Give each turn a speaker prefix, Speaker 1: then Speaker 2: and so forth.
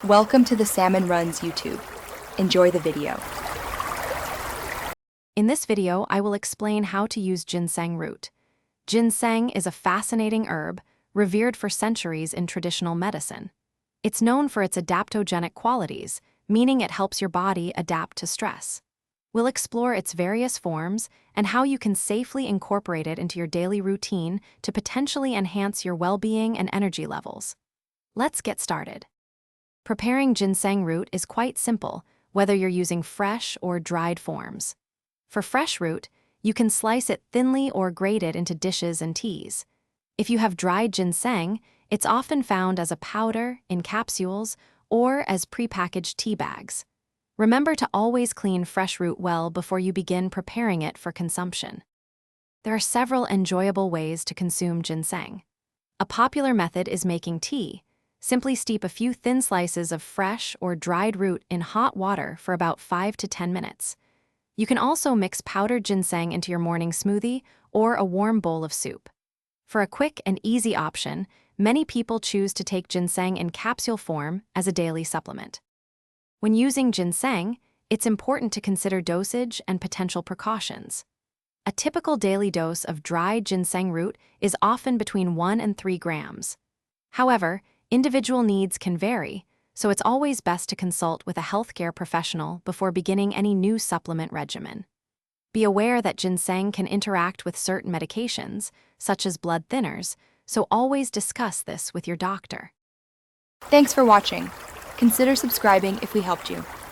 Speaker 1: Welcome to the Salmon Runs YouTube. Enjoy the video.
Speaker 2: In this video, I will explain how to use ginseng root. Ginseng is a fascinating herb, revered for centuries in traditional medicine. It's known for its adaptogenic qualities, meaning it helps your body adapt to stress. We'll explore its various forms and how you can safely incorporate it into your daily routine to potentially enhance your well-being and energy levels. Let's get started. Preparing ginseng root is quite simple, whether you're using fresh or dried forms. For fresh root, you can slice it thinly or grate it into dishes and teas. If you have dried ginseng, it's often found as a powder, in capsules, or as prepackaged tea bags. Remember to always clean fresh root well before you begin preparing it for consumption. There are several enjoyable ways to consume ginseng. A popular method is making tea. Simply steep a few thin slices of fresh or dried root in hot water for about 5 to 10 minutes. You can also mix powdered ginseng into your morning smoothie or a warm bowl of soup. For a quick and easy option, many people choose to take ginseng in capsule form as a daily supplement. When using ginseng, it's important to consider dosage and potential precautions. A typical daily dose of dried ginseng root is often between 1 and 3 grams. However, individual needs can vary, so it's always best to consult with a healthcare professional before beginning any new supplement regimen. Be aware that ginseng can interact with certain medications, such as blood thinners, so always discuss this with your doctor.
Speaker 1: Thanks for watching. Consider subscribing if we helped you.